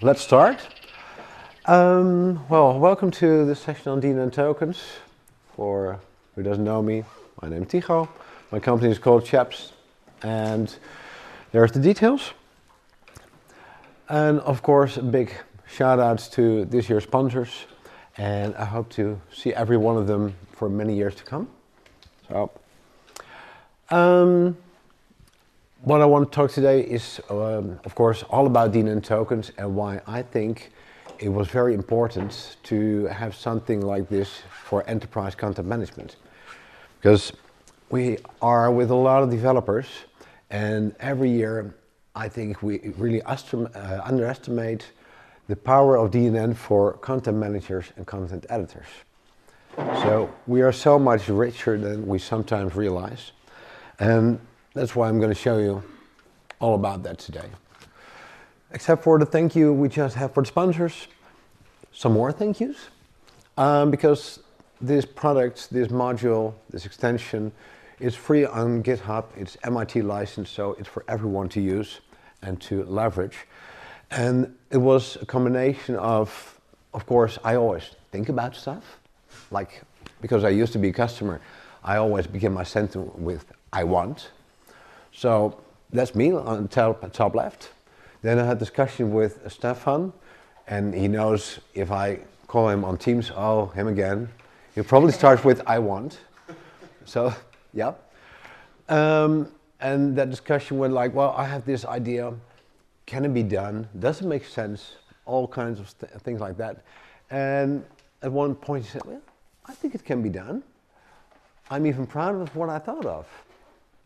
let's start. Well, welcome to this session on DNN Tokens. For who doesn't know me, my name is Tycho. My company is called Chaps, and there's the details. And of course, a big shout out to this year's sponsors, and I hope to see every one of them for many years to come. So, what I want to talk today is, of course, all about DNN tokens and why I think it was very important to have something like this for enterprise content management. Because we are with a lot of developers, and every year I think we really underestimate the power of DNN for content managers and content editors. So we are so much richer than we sometimes realize. And that's why I'm going to show you all about that today. Except for the thank you we just have for the sponsors, some more thank yous. Because this product, this module, this extension is free on GitHub. It's MIT licensed, so it's for everyone to use and to leverage. And it was a combination of course, I always think about stuff. Like, because I used to be a customer, I always begin my sentence with I want. So that's me on the top left. Then I had a discussion with Stefan, and he knows if I call him on Teams, oh, him again. He'll probably start with I want. So, yeah. And that discussion went like, well, I have this idea. Can it be done? Does it make sense? All kinds of things like that. And at one point he said, well, I think it can be done. I'm even proud of what I thought of.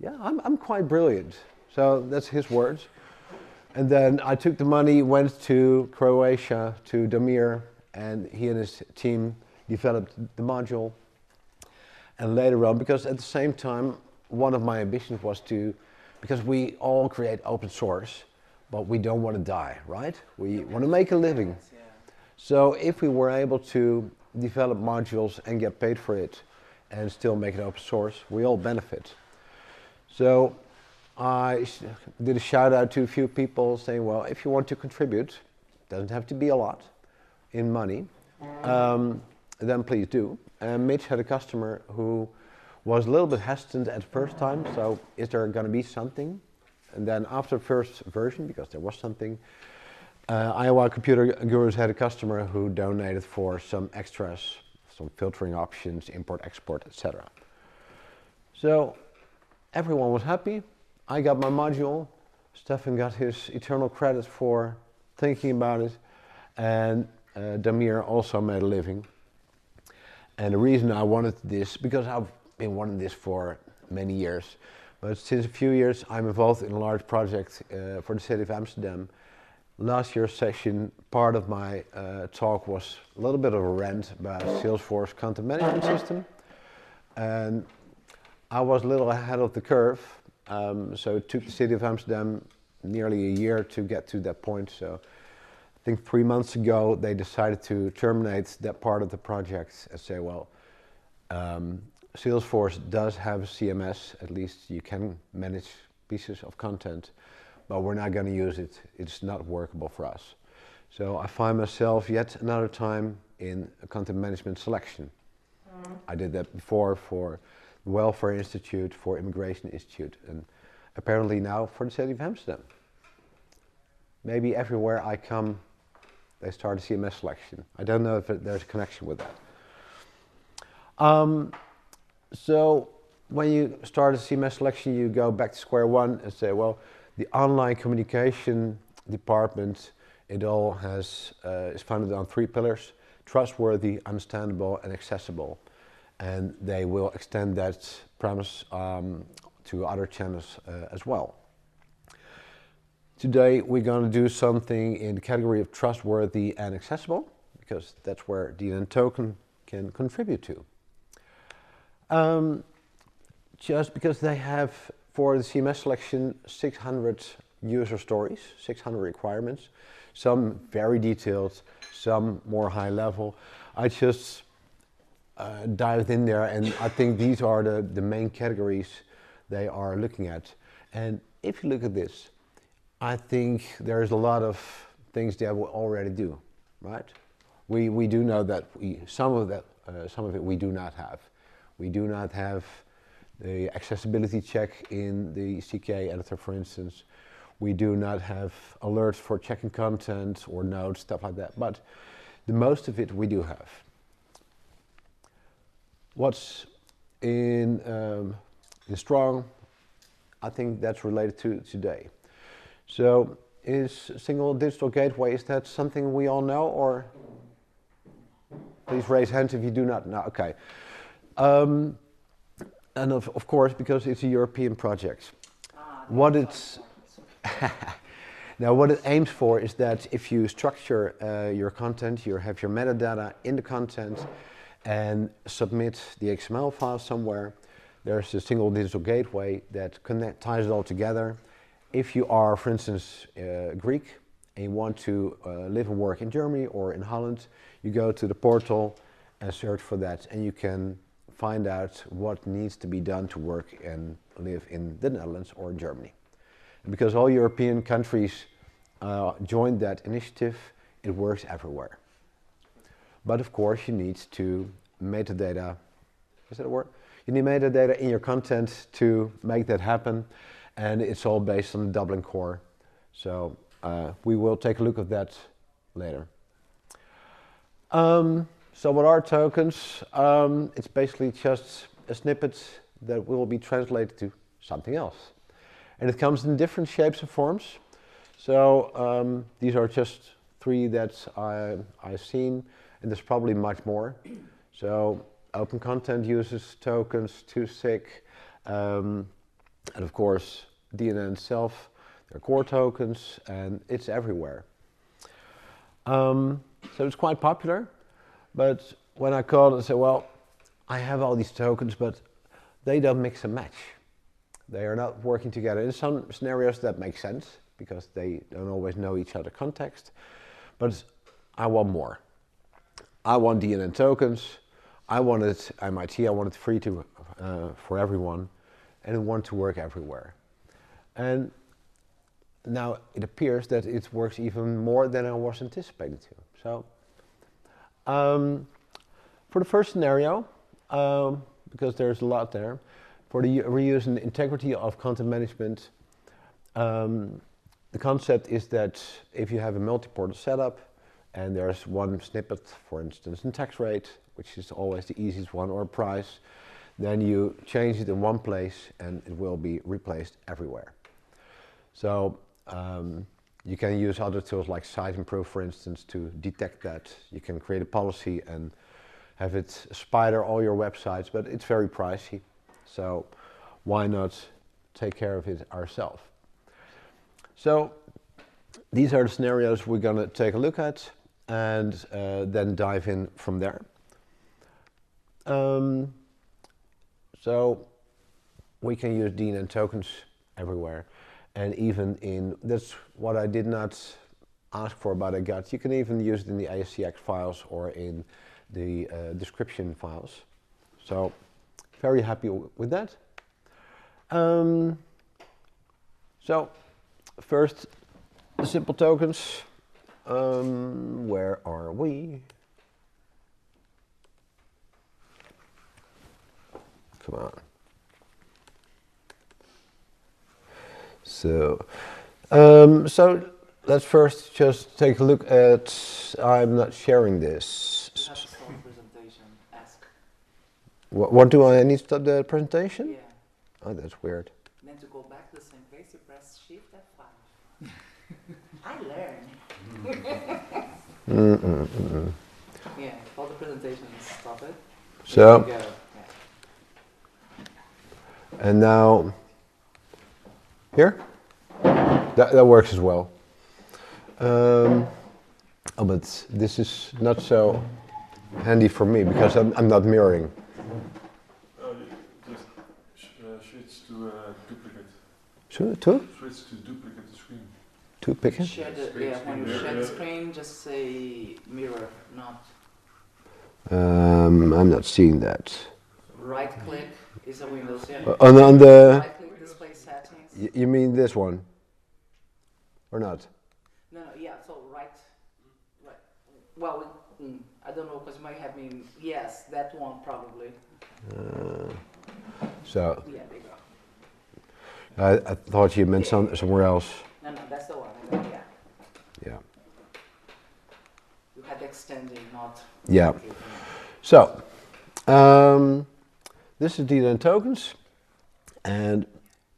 Yeah, I'm quite brilliant. So that's his words. And then I took the money, went to Croatia, to Damir, and he and his team developed the module. And later on, because at the same time, one of my ambitions was to, because we all create open source, but we don't want to die, right? We want to make a living. So if we were able to develop modules and get paid for it and still make it open source, we all benefit. So I did a shout out to a few people saying, well, if you want to contribute, doesn't have to be a lot in money, then please do. And Mitch had a customer who was a little bit hesitant at the first time, so is there going to be something? And then after the first version, because there was something, Iowa Computer Gurus had a customer who donated for some extras, some filtering options, import, export, etc. So everyone was happy. I got my module. Stefan got his eternal credit for thinking about it. And Damir also made a living. And the reason I wanted this, because I've been wanting this for many years, but since a few years I'm involved in a large project for the city of Amsterdam. Last year's session, part of my talk was a little bit of a rant about Salesforce content management system. And I was a little ahead of the curve, so it took the city of Amsterdam nearly a year to get to that point. So I think 3 months ago they decided to terminate that part of the project and say, well, Salesforce does have a CMS, at least you can manage pieces of content, but we're not going to use it. It's not workable for us. So I find myself yet another time in a content management selection. I did that before for the Welfare Institute, for Immigration Institute, and apparently now for the city of Amsterdam. Maybe everywhere I come, they start a CMS selection. I don't know if there's a connection with that. So when you start a CMS selection, you go back to square one and say, well, the online communication department, it all has, is founded on 3 pillars: trustworthy, understandable, and accessible. And they will extend that premise to other channels as well. Today we're going to do something in the category of trustworthy and accessible, because that's where DNN Token can contribute to. Just because they have, for the CMS selection, 600 user stories, 600 requirements, some very detailed, some more high level. I just dived in there, and I think these are the main categories they are looking at. And if you look at this, I think there's a lot of things that we already do, right? We do know that some of it we do not have. We do not have the accessibility check in the CK editor, for instance. We do not have alerts for checking content or nodes, stuff like that. But the most of it we do have. What's in strong, I think that's related to today. So is single digital gateway, is that something we all know, or please raise hands if you do not know. Okay. And of course, because it's a European project. What it's now what it aims for is that if you structure your content, you have your metadata in the content and submit the XML file somewhere, there's a single digital gateway that ties it all together. If you are, for instance, Greek and you want to live and work in Germany or in Holland, you go to the portal and search for that, and you can find out what needs to be done to work and live in the Netherlands or in Germany. And because all European countries joined that initiative, it works everywhere. But of course you need to metadata, is that a word? You need metadata in your content to make that happen, and it's all based on the Dublin core. So we will take a look at that later. So what are tokens? It's basically just a snippet that will be translated to something else. And it comes in different shapes and forms. So these are just 3 that I've seen, and there's probably much more. So open content uses tokens, too sick, and of course DNN itself, they're core tokens, and it's everywhere. So it's quite popular, but when I called and said, well, I have all these tokens, but they don't mix and match. They are not working together. In some scenarios that makes sense, because they don't always know each other's context, but I want more. I want DNN tokens, I wanted MIT, I wanted free for everyone, and I want to work everywhere. And now it appears that it works even more than I was anticipating to. So for the first scenario, because there's a lot there, for the reuse and integrity of content management, the concept is that if you have a multi-portal setup and there's one snippet, for instance, in tax rate, which is always the easiest one, or price, then you change it in one place and it will be replaced everywhere. So you can use other tools like Site Improve, for instance, to detect that. You can create a policy and have it spider all your websites, but it's very pricey. So why not take care of it ourselves? So these are the scenarios we're going to take a look at and then dive in from there. So we can use DNN tokens everywhere, and even in, that's what I did not ask for, but I got, you can even use it in the ASCX files or in the description files. So very happy with that. So first, the simple tokens. Where are we? Come on. So let's first just take a look at, I'm not sharing this. That's the presentation. Ask. What do I need to stop the presentation? Yeah. Oh, that's weird. Then to go back to the same place, you press Shift F5. I learned. Yeah, all the presentations, stop it. So, go. Yeah. And now, here? That works as well. Oh, but this is not so handy for me because I'm not mirroring. Just switch to duplicate. To? Switch to duplicate the screen. To pick it? Share the, yeah, when you share the screen, just say mirror, not. I'm not seeing that. Right click is a Windows, yeah. On the... Right click, display settings. You mean this one? Or not? No, yeah, so right Well, I don't know because you might have me. Yes, that one probably. So Yeah, there you go. I thought you meant somewhere else. No, that's the one. Yeah. Yeah. You had extending, not. Yeah. So this is DNN Tokens, and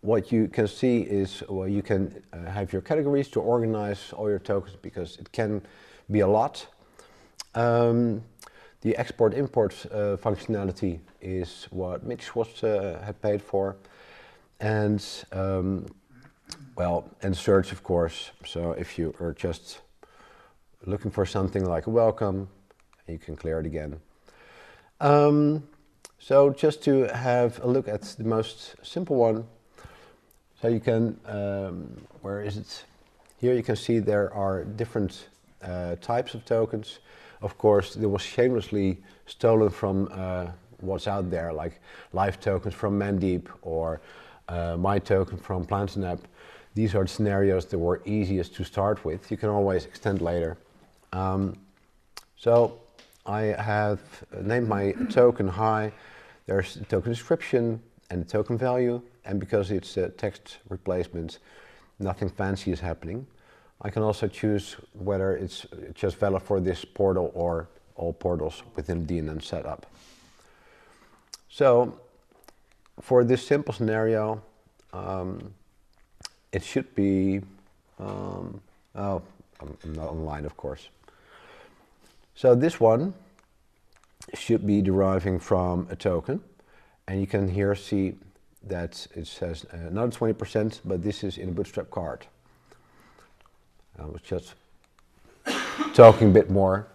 what you can see is, well, you can have your categories to organize all your tokens because it can be a lot. The export-import functionality is what Mitch had paid for, and well, and search, of course. So if you are just looking for something like a welcome, you can clear it again. So just to have a look at the most simple one. So you can, where is it? Here you can see there are different types of tokens. Of course, it was shamelessly stolen from what's out there, like live tokens from Mandeep or my token from PlantsNap. These are the scenarios that were easiest to start with. You can always extend later. So I have named my token Hi. There's the token description and the token value, and because it's a text replacement, nothing fancy is happening. I can also choose whether it's just valid for this portal or all portals within the DNN setup. So for this simple scenario, it should be, oh, I'm not online, of course. So this one should be deriving from a token, and you can here see that it says not 20%, but this is in a Bootstrap card. I was just talking a bit more.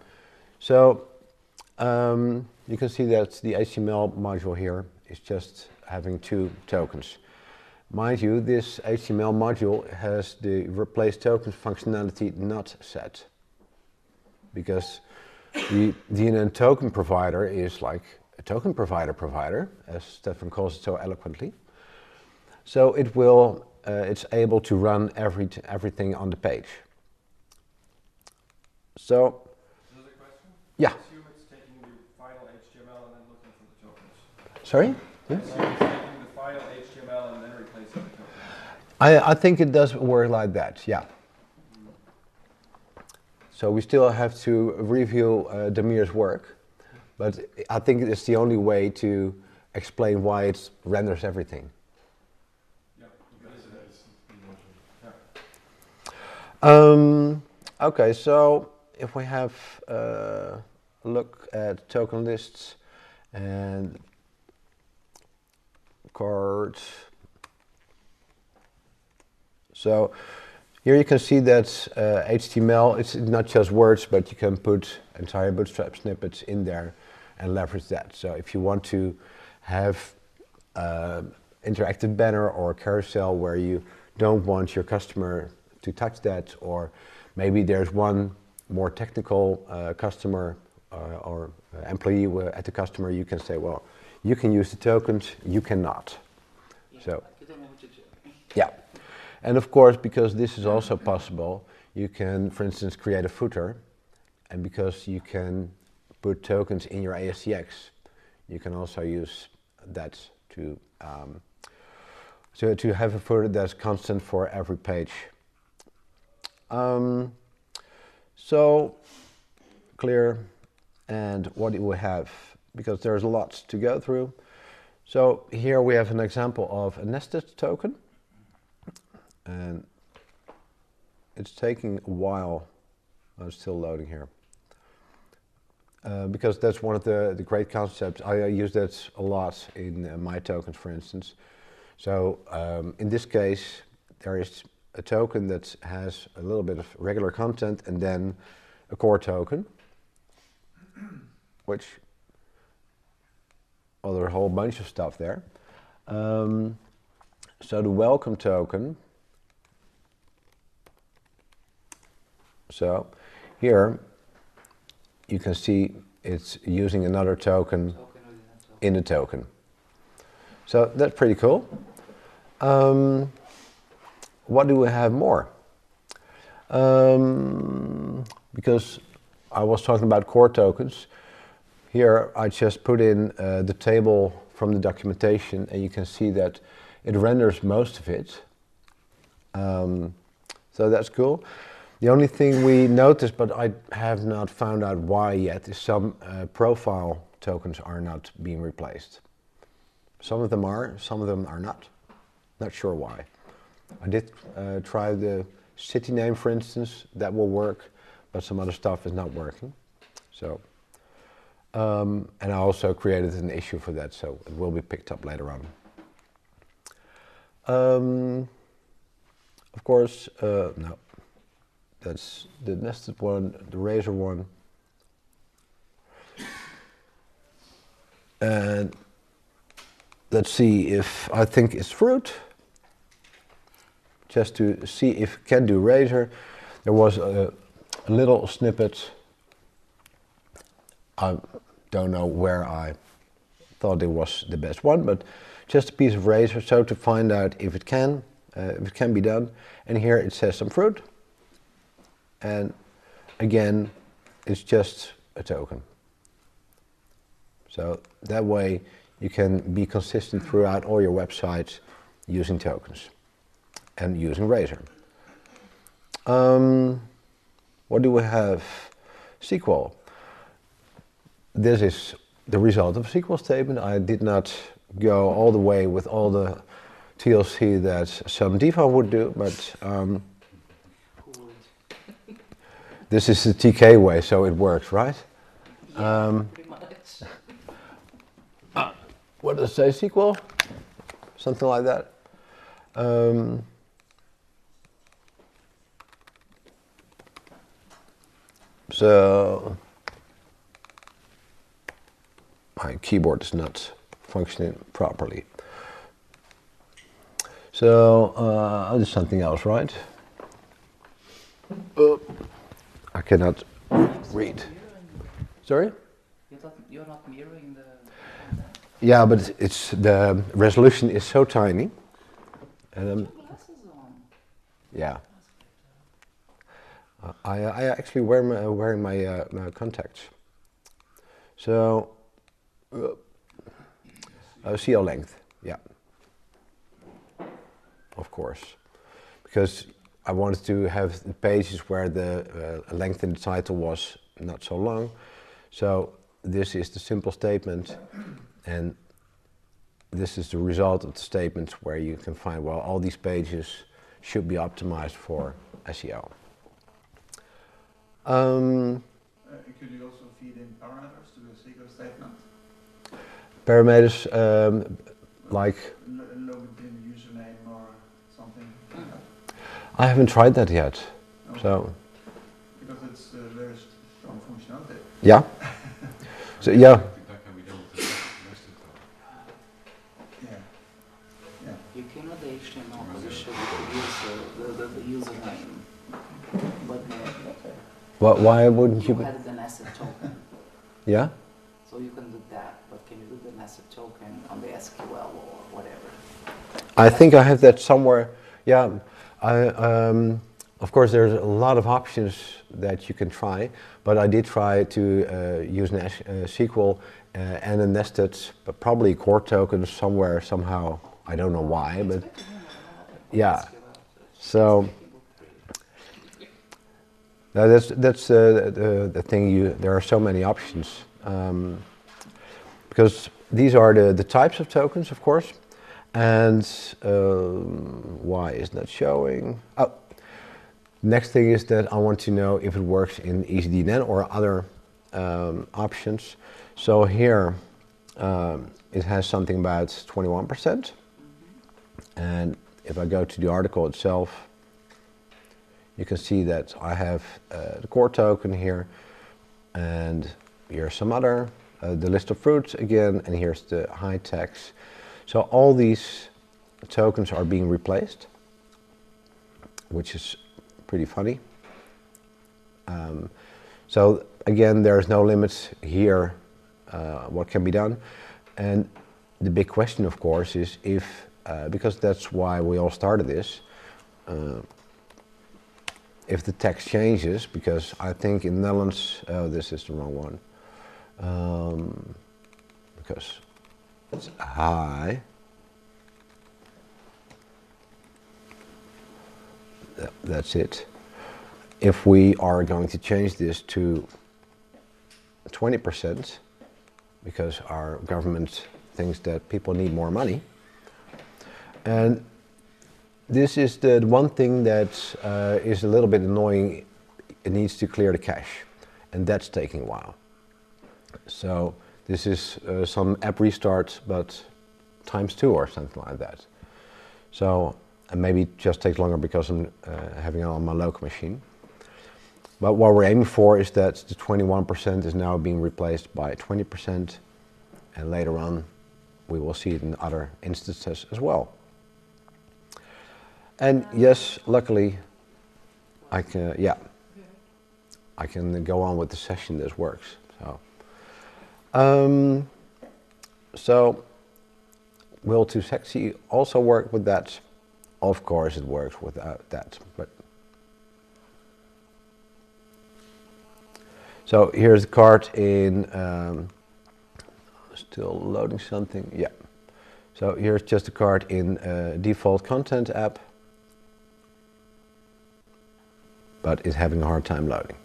So you can see that the HTML module here is just having 2 tokens. Mind you, this HTML module has the replace tokens functionality not set, because the DNN token provider is like a token provider, as Stefan calls it so eloquently. So it will, it's able to run everything on the page. So, Is there a question? yeah. I assume it's taking the final HTML and then looking for the tokens. Sorry? I assume it's taking the final HTML and then replacing the tokens. I think it does work like that, yeah. So we still have to review Damir's work, but I think it's the only way to explain why it renders everything. Yeah, yeah. Okay, so if we have a look at token lists and cards. So here you can see that HTML, it's not just words, but you can put entire Bootstrap snippets in there and leverage that. So if you want to have interactive banner or carousel where you don't want your customer to touch that, or maybe there's one more technical customer or employee at the customer, you can say, well, you can use the tokens, you cannot. Yeah, So, you don't know what to do. yeah. And of course, because this is also possible, you can, for instance, create a footer, and because you can put tokens in your ASCX, you can also use that to have a footer that's constant for every page. So clear, and what do we have? Because there's lots to go through. So here we have an example of a nested token, and it's taking a while. I'm still loading here. Because that's one of the great concepts. I use that a lot in my tokens, for instance. So in this case, there is a token that has a little bit of regular content and then a core token, which, well, there's a whole bunch of stuff there. So the welcome token, so here you can see it's using another token in the token. So that's pretty cool. What do we have more? Because I was talking about core tokens. Here I just put in the table from the documentation, and you can see that it renders most of it. So that's cool. The only thing we noticed, but I have not found out why yet, is some profile tokens are not being replaced. Some of them are, some of them are not. Not sure why. I did try the city name, for instance, that will work, but some other stuff is not working. So, and I also created an issue for that, so it will be picked up later on. Of course, no, that's the nested one, the razor one. And let's see if I think it's fruit. Just to see if it can do razor. There was a little snippet. I don't know where I thought it was the best one, but just a piece of razor, so to find out if it can be done. And here it says some fruit. And again, it's just a token. So that way you can be consistent throughout all your websites using tokens and using razor. What do we have? SQL. This is the result of a SQL statement. I did not go all the way with all the TLC that some Diva would do, but this is the TK way, so it works, right? Yeah, pretty much. What does it say, SQL? Something like that. So my keyboard is not functioning properly. So I'll do something else, right? I cannot read. Sorry? You're not mirroring the... Yeah, but it's the resolution is so tiny. And Glasses on. yeah. I actually wearing my, my contacts. So CL length, yeah. Of course, because I wanted to have the pages where the length in the title was not so long. So this is the simple statement, and this is the result of the statement where you can find, well, all these pages should be optimized for SEO. Could you also feed in parameters to the SQL statement? Parameters like? Login username or something like that? I haven't tried that yet. Okay. So. Because it's very strong functionality. Yeah. So yeah. That can be done with the nested token. Yeah. Yeah. You cannot HTML position the username, but Why wouldn't you? You had the nested token, Yeah. so you can do that. But can you do the nested token on the SQL or whatever? I think I have that somewhere. Yeah. Of course, there's a lot of options that you can try, but I did try to use an SQL and a nested, but probably core tokens somewhere, somehow. I don't know why, but yeah. So now that's the thing. There are so many options because these are the types of tokens, of course. And why is that showing? Oh, next thing is that I want to know if it works in EasyDNN or other options. So here it has something about 21%. And if I go to the article itself, you can see that I have the core token here, and here's some other, the list of fruits again, and here's the high text. So all these tokens are being replaced, which is pretty funny. So again, there's no limits here what can be done. And the big question, of course, is if, because that's why we all started this, if the text changes, because I think in Netherlands, oh, this is the wrong one, because it's high. That's it. If we are going to change this to 20%, because our government thinks that people need more money, and this is the one thing that is a little bit annoying. It needs to clear the cache, and that's taking a while. So this is some app restarts, but ×2 or something like that. So and maybe it just takes longer because I'm having it on my local machine. But what we're aiming for is that the 21% is now being replaced by 20%, and later on we will see it in other instances as well. And yes, luckily, I can, I can go on with the session. This works. So, will too sexy also work with that? Of course, it works without that. But so here's the card in. Still loading something. Yeah. So here's just a card in default content app. But it's having a hard time loading.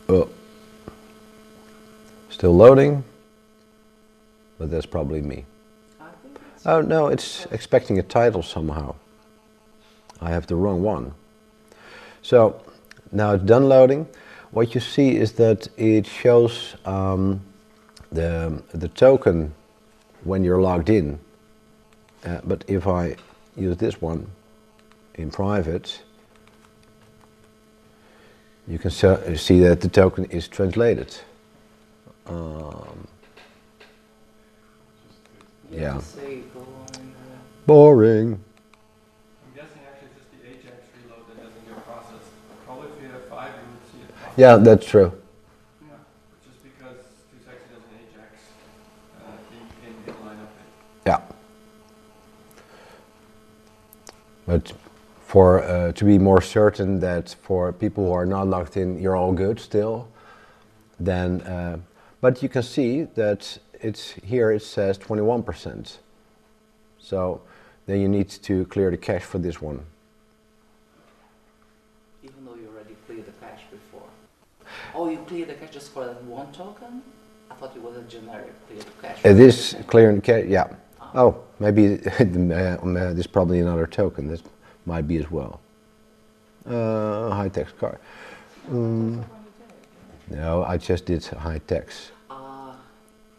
Oh. Still loading, but that's probably me. Oh no, it's expecting a title somehow. I have the wrong one. So now it's done loading. What you see is that it shows the token when you're logged in, but if I use this one in private, you can see that the token is translated. Yeah. Boring. I'm guessing actually it's just the Ajax reload that doesn't get processed. Probably if you have 5, you would see it processed. Yeah, that's true. Yeah, just because too sexy doesn't Ajax, in line up it. Yeah. But for to be more certain that for people who are not logged in, you're all good still, then, but you can see that it's here it says 21%. So then you need to clear the cache for this one. Even though you already cleared the cache before. Oh, you cleared the cache just for that one token? I thought it was a generic clear the cache. It is clearing the cache, yeah. Oh, maybe there's probably another token. This might be as well. High text card. No, I just did high text.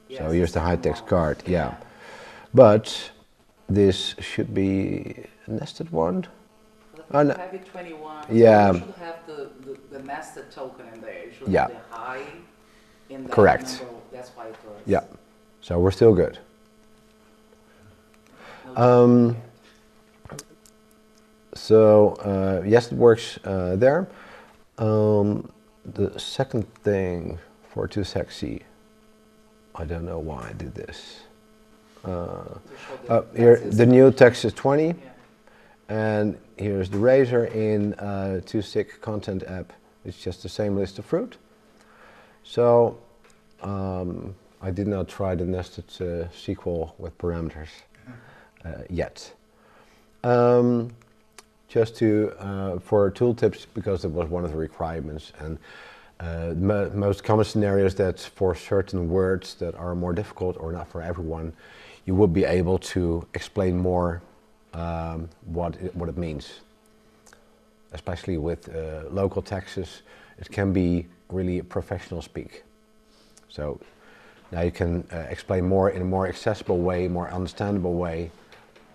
Yes, So here's the high text card, yeah. But this should be a nested one. But if you have it 21, yeah. so you should have the nested token in there. You should Yeah. have the high in that Correct. number. That's why it was. Yeah. So we're still good. So yes, it works there. The second thing for too sexy, I don't know why I did this. Here the new text is 20, Yeah. and here's the razor in too sick content app. It's just the same list of fruit. So I did not try the nested SQL with parameters yet. Just to for tooltips, because it was one of the requirements, and most common scenarios that for certain words that are more difficult or not for everyone, you would be able to explain more what it means. Especially with local taxes, it can be really professional speak. So now you can explain more in a more accessible way, more understandable way,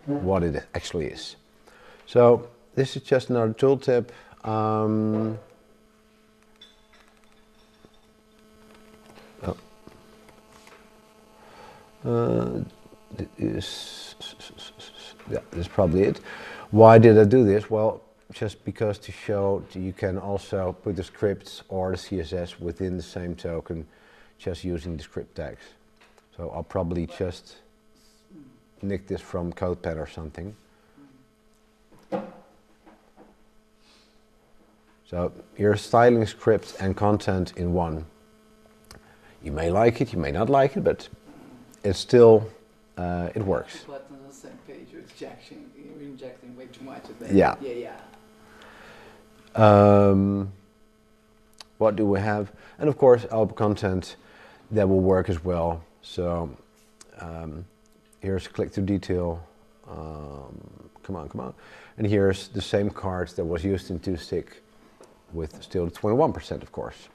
what it actually is. So this is just another tooltip. This is probably it. Why did I do this? Well, just because to show you can also put the scripts or the CSS within the same token, just using the script tags. So I'll probably just nick this from CodePad or something. So here's styling script and content in one. You may like it, you may not like it, but it's still, it works. But on the same page, you're injecting way too much of that. Yeah. Yeah. What do we have? And of course, album content that will work as well. So here's click to detail. Come on. And here's the same cards that was used in 2stick with still the 21%, of course.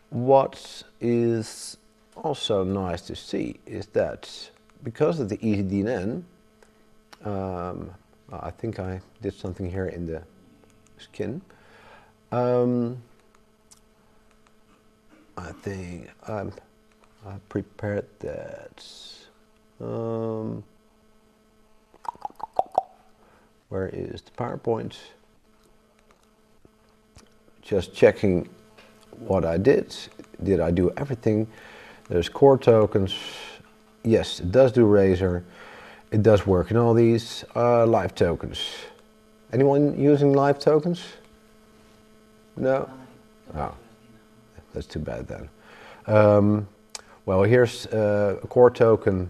What is also nice to see is that because of the easy DNN, I think I did something here in the skin. I think I prepared that. Where is the PowerPoint? Just checking what I did. Did I do everything? There's core tokens. Yes, it does do Razor. It does work in all these live tokens. Anyone using live tokens? No? Oh, that's too bad then. Well, here's a core token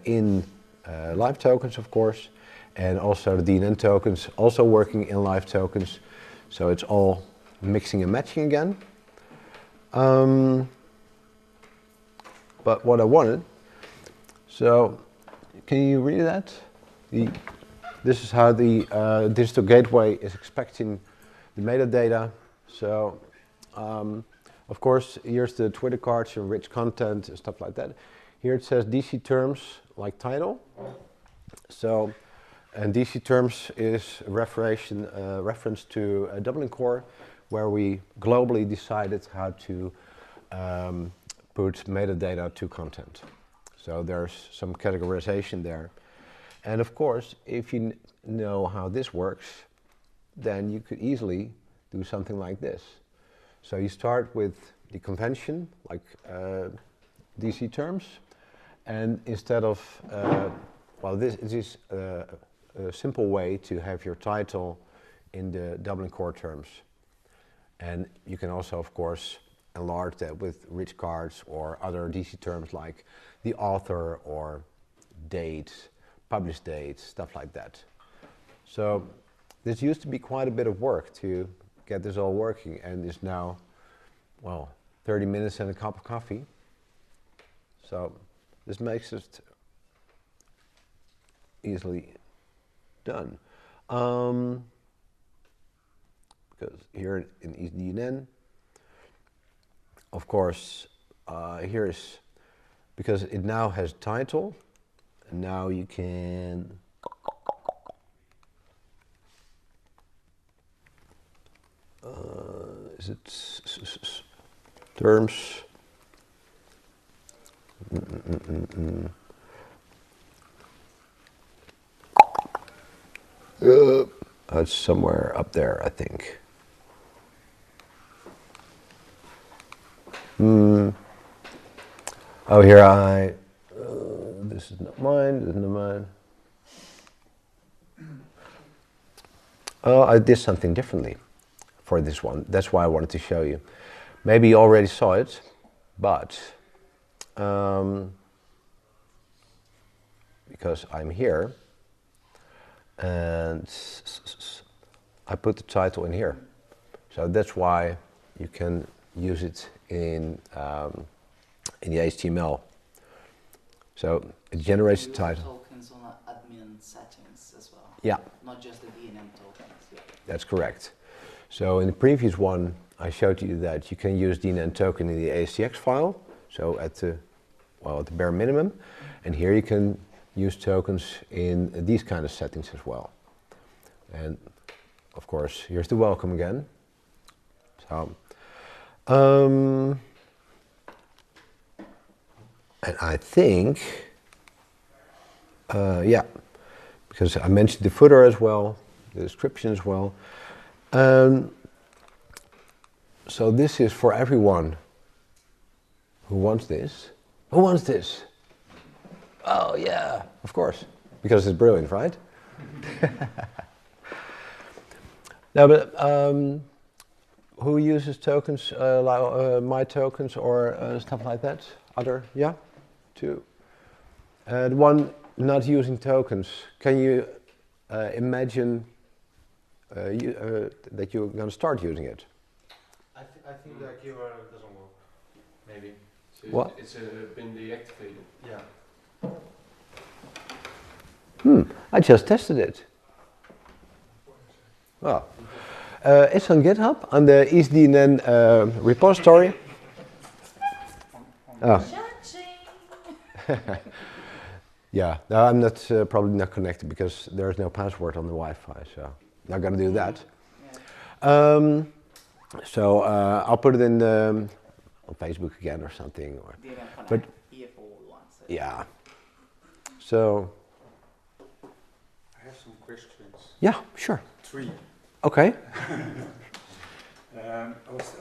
in live tokens, of course, and also the DNN tokens also working in live tokens. So it's all mixing and matching again. But what I wanted, so can you read that? This is how the digital gateway is expecting the metadata. So of course, here's the Twitter cards and rich content and stuff like that. Here it says DC terms like title. So, and DC terms is a reference to a Dublin core where we globally decided how to put metadata to content. So there's some categorization there. And of course, if you know how this works, then you could easily do something like this. So you start with the convention, like DC terms, and instead of, well, this is a simple way to have your title in the Dublin core terms. And you can also, of course, enlarge that with rich cards or other DC terms like the author or date, published date, stuff like that. So this used to be quite a bit of work to get this all working, and is now, well, 30 minutes and a cup of coffee. So this makes it easily done. Because here in DNN, of course, here is, because it now has title, and now you can is it terms? It's somewhere up there, I think. Oh, here this is not mine, this is not mine. Oh, I did something differently for this one. That's why I wanted to show you. Maybe you already saw it, but because I'm here, and I put the title in here. So that's why you can use it in the HTML. So it generates the title. Tokens on admin settings as well. Yeah. Not just the DNN tokens. Yeah. That's correct. So in the previous one, I showed you that you can use DNN token in the ASTX file. So at the, well, at the bare minimum. And here you can use tokens in these kind of settings as well. And of course, here's the welcome again. So, and I think, yeah, because I mentioned the footer as well, the description as well. So this is for everyone Who wants this? Who wants this? Oh yeah, of course, because it's brilliant, right? No, but who uses tokens, like my tokens or stuff like that? Other, yeah, two. The one not using tokens. Can you imagine that you're going to start using it? I think the keyword doesn't work. Maybe. So What? It's been deactivated. Yeah. I just tested it. Oh. It's on GitHub, on the DNN repository. Oh. Yeah, no, I'm not probably not connected because there's no password on the Wi-Fi, so not gonna do that. Yeah. So I'll put it in on Facebook again or something. Or, DNN-Connect, but EFO ones. yeah. So I have some questions. yeah, sure. 3. Okay. I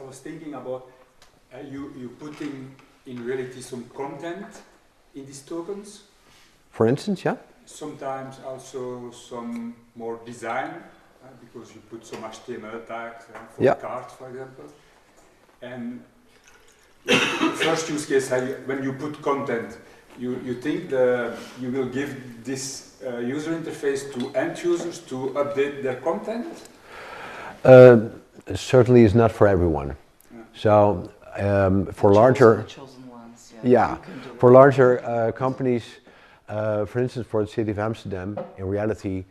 was thinking about you putting in reality some content in these tokens. For instance, yeah. Sometimes also some more design because you put some HTML tags for Yeah. cards, for example. And the first use case, when you put content, you think you will give this user interface to end users to update their content? Certainly is not for everyone. Yeah. So for larger, The chosen ones, yeah, you can do for it. larger companies, for instance, for the city of Amsterdam, in reality,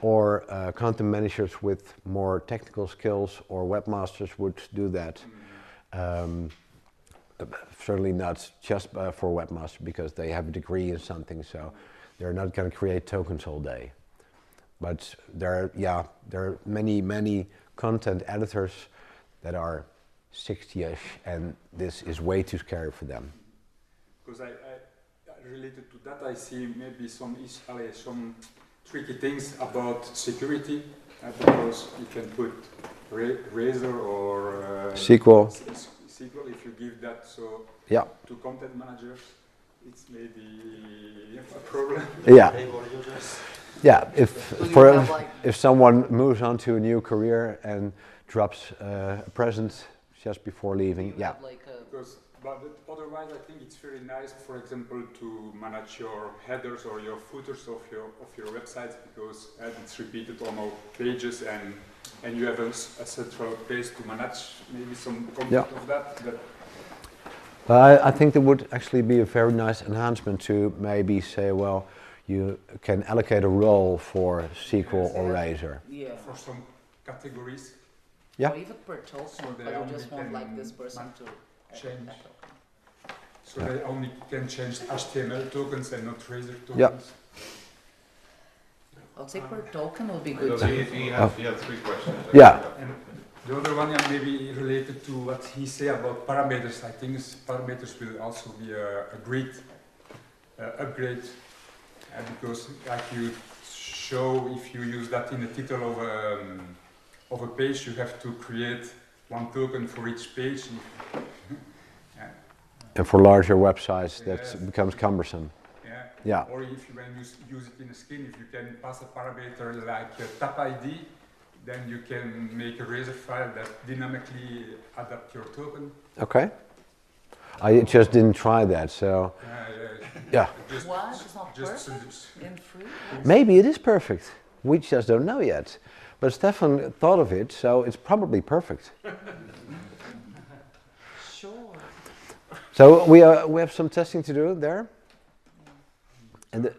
or content managers with more technical skills or webmasters would do that. Certainly not just for webmasters because they have a degree in something, so they're not going to create tokens all day. But there are many content editors that are 60-ish, and this is way too scary for them. Because I related to that, I see maybe some tricky things about security because you can put Razor or SQL. SQL if you give that Yeah. to content managers, it's maybe a problem. Yeah. Keyboard users. Yeah. So you have like If someone moves on to a new career and drops a present just before leaving, you yeah. have like a But otherwise, I think it's very nice, for example, to manage your headers or your footers of your websites because it's repeated on all pages, and you have a central place to manage maybe some content of that. I think there would actually be a very nice enhancement to maybe say, well, you can allocate a role for SQL or Razor. yeah. For some categories, Yeah. Or even per token, So they but you only just want can like this person to change. that token. so they only can change HTML tokens and not Razor tokens. Yeah. I'll say per token will be So good. we have 3 questions. Yeah. And the other one maybe related to what he said about parameters. I think parameters will also be a great upgrade because like you show if you use that in the title of a page, you have to create one token for each page. And for larger websites, that Yes. becomes cumbersome. Yeah. Yeah. Or if you, when you use it in a skin, if you can pass a parameter like a tap ID, then you can make a Razor file that dynamically adapt your token. Okay. I just didn't try that, so yeah. Just, Why? It's not just perfect in free? Maybe it is perfect. We just don't know yet. But Stefan thought of it, so it's probably perfect. Sure. So we have some testing to do there. And I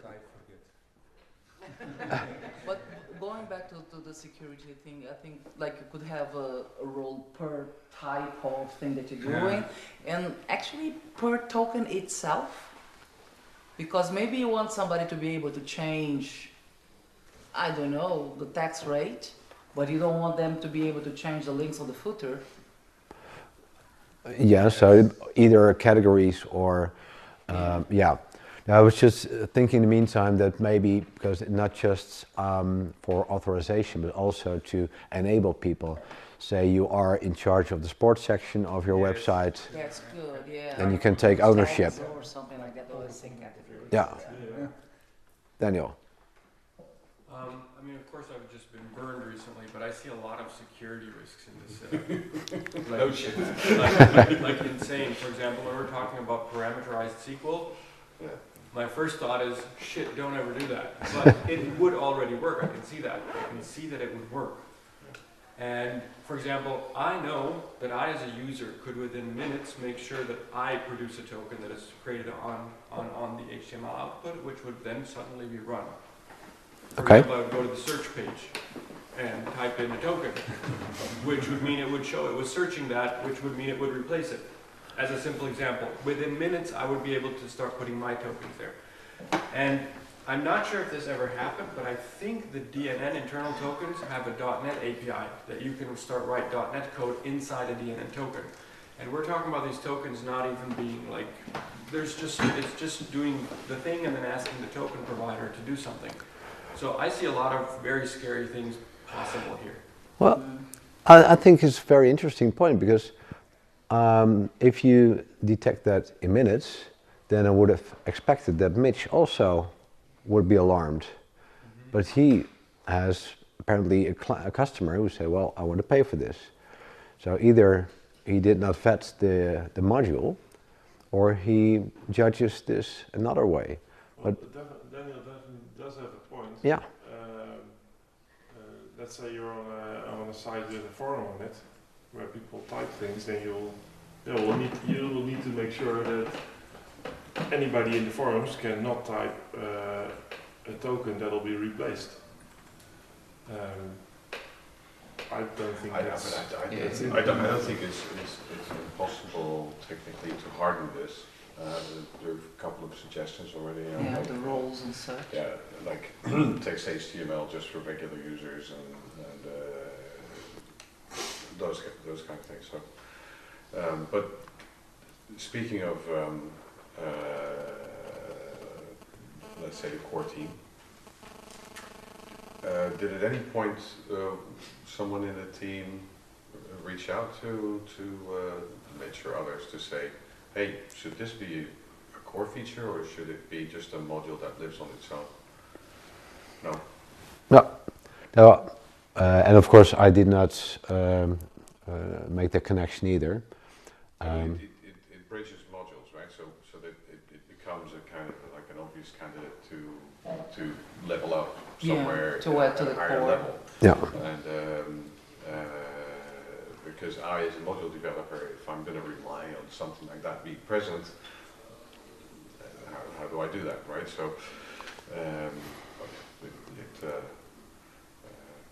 forget. But going back to the security thing, I think like you could have a role per type of thing that you're doing, and actually per token itself, because maybe you want somebody to be able to change, I don't know, the tax rate, but you don't want them to be able to change the links on the footer. yeah, so either categories or yeah. Now, I was just thinking in the meantime that maybe, because not just for authorization, but also to enable people. say you are in charge of the sports section of your Yes. website. That's good, yeah. Then you can take ownership. Or something like that, or a sync category. Yeah. Yeah. Daniel. I mean, of course, I've just been burned recently, but I see a lot of security risks in this setup. No shit. Like insane. For example, when we're talking about parameterized SQL, Yeah. my first thought is, shit, don't ever do that. But it would already work. I can see that. I can see that it would work. And for example, I know that I, as a user, could within minutes make sure that I produce a token that is created on the HTML output, which would then suddenly be run. For Okay. example, I would go to the search page and type in a token, which would mean it would show it was searching that, which would mean it would replace it. As a simple example, within minutes, I would be able to start putting my tokens there. And I'm not sure if this ever happened, but I think the DNN internal tokens have a .NET API that you can start write .NET code inside a DNN token. And we're talking about these tokens not even being like, it's just doing the thing and then asking the token provider to do something. So I see a lot of very scary things possible here. Well, I think it's a very interesting point because if you detect that in minutes, then I would have expected that Mitch also would be alarmed. But he has apparently a customer who said, well, I want to pay for this. So either he did not vet the module or he judges this another way. Well, Daniel definitely does have a point. Yeah. Let's say you're on a site with a forum on it, where people type things, then you will need to make sure that anybody in the forums cannot type a token that will be replaced. I don't think I that's... don't think it's impossible technically to harden this. There are a couple of suggestions already. Yeah, Like, the roles and such. yeah, like text HTML just for regular users and those kind of things. So, but speaking of let's say the core team, did at any point someone in the team reach out to Mitch or others to say, hey, should this be a core feature or should it be just a module that lives on its own? No. No. And of course, I did not make the connection either. It bridges modules, right? So that it becomes a kind of like an obvious candidate to level up somewhere Yeah, to add to at a the higher core. level. Yeah. And because I, as a module developer, if I'm going to rely on something like that being present, how do I do that, right? So,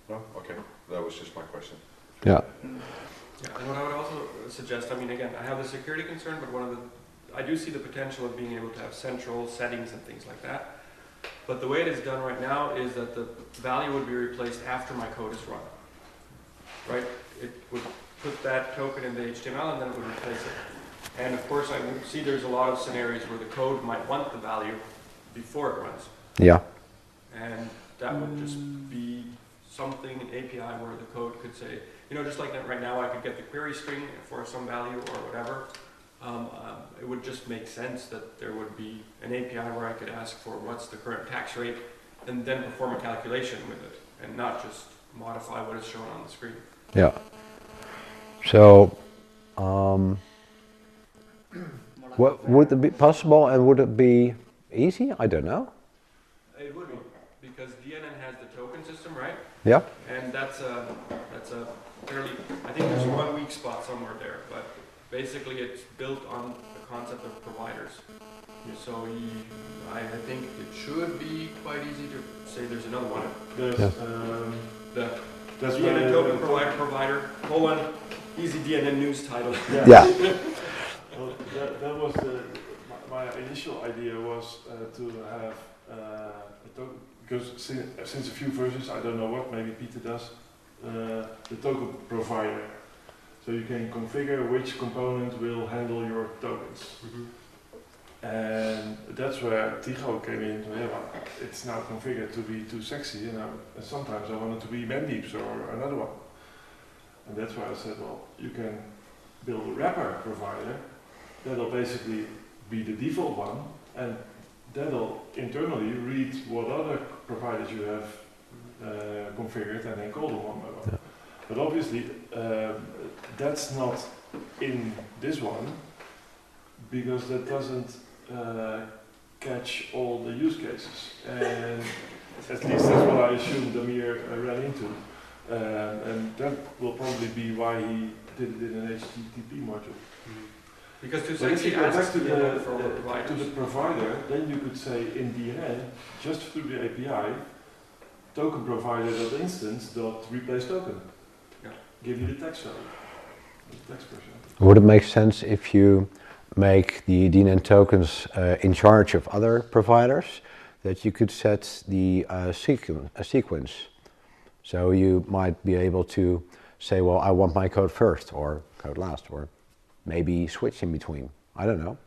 well, okay, that was just my question. Yeah. Yeah, and what I would also suggest, I mean, again, I have the security concern, but I do see the potential of being able to have central settings and things like that. But the way it is done right now is that the value would be replaced after my code is run, right? It would put that token in the HTML and then it would replace it. And of course, I would see there's a lot of scenarios where the code might want the value before it runs. Yeah. And that would just be something, an API where the code could say, you know, just like that right now I could get the query string for some value or whatever. It would just make sense that there would be an API where I could ask for what's the current tax rate and then perform a calculation with it and not just modify what is shown on the screen. Yeah. So, what would it be possible and would it be easy? I don't know. It would be, because DNN has the token system, right? Yeah. And that's a fairly, I think there's one weak spot somewhere there, but basically it's built on the concept of providers. So I think it should be quite easy to say there's another one. There's, The DNN token provider, easy DNN news title. Yeah. Well, that was my initial idea was to have a token, because since a few versions, I don't know what, maybe Peter does, the token provider. So you can configure which component will handle your tokens. Mm-hmm. And that's where Tycho came in. Yeah, well, it's now configured to be too sexy, and sometimes I want it to be Mendeeps or another one. And that's why I said, well, you can build a wrapper provider that'll basically be the default one, and that'll internally read what other providers you have configured and then call them one by one. Yeah. But obviously, that's not in this one, because that doesn't catch all the use cases. And at least that's what I assumed Amir ran into. And that will probably be why he did it in an HTTP module. Because to But if you essentially go back ask to for the provider, then you could say in DNN, just through the API, token provider.instance.replace token. Yeah. Give you the text value, the text version. Would it make sense if you make the DNN tokens in charge of other providers, that you could set the sequence? So you might be able to say, well, I want my code first or code last, or maybe switch in between. I don't know.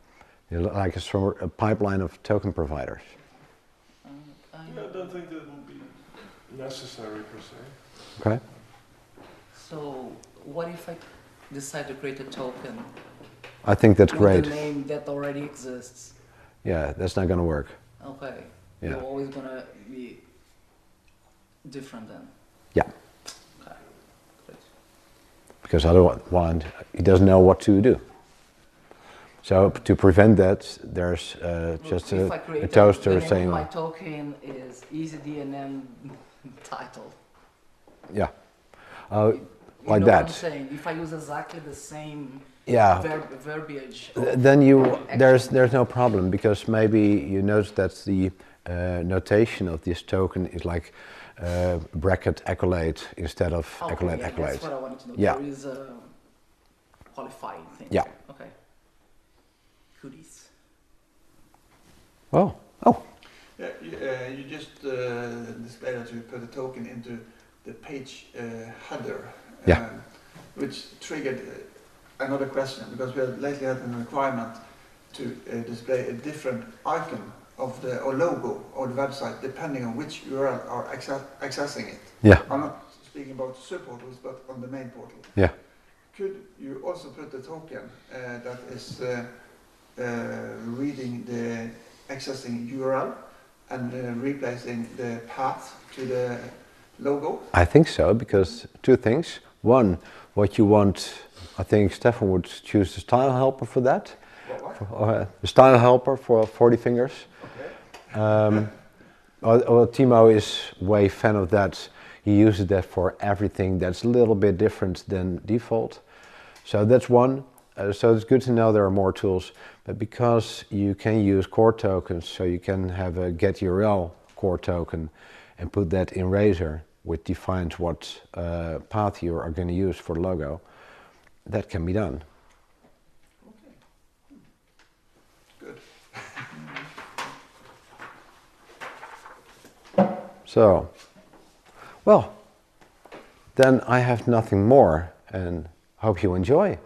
Like a sort of pipeline of token providers. I don't think that would be necessary per se. Okay. So what if I decide to create a token I think that's with great. the name that already exists? Yeah, that's not going to work. Okay. Yeah. You're always gonna be different then. Yeah. Okay. Great. Because otherwise he doesn't know what to do. So to prevent that, there's just If I a create toaster the name saying, of my token is easy DNN title. yeah, You like know that. What I'm saying? If I use exactly the same Yeah. verbiage. Then there's no problem, because maybe you notice that the notation of this token is like bracket accolade instead of accolade accolade. That's what I wanted to know. Yeah. There is a qualifying thing. Yeah. Okay. Goodies. Oh. Yeah, you just display that you put a token into the page header, Yeah. which triggered another question, because we have lately had a requirement to display a different icon of the or logo of the website depending on which URL are accessing it. Yeah. I'm not speaking about subportals, but on the main portal. Yeah. Could you also put a token that is reading the accessing URL and replacing the path to the logo? I think so, because two things. One, what you want, I think Stefan would choose the style helper for that. What? The style helper for 40 fingers. Okay. Timo is way fan of that. He uses that for everything that's a little bit different than default. So that's one. So it's good to know there are more tools. But because you can use core tokens, so you can have a get URL core token and put that in Razor, which defines what path you are going to use for the logo, that can be done. Okay. Good. So, well, then I have nothing more and hope you enjoy.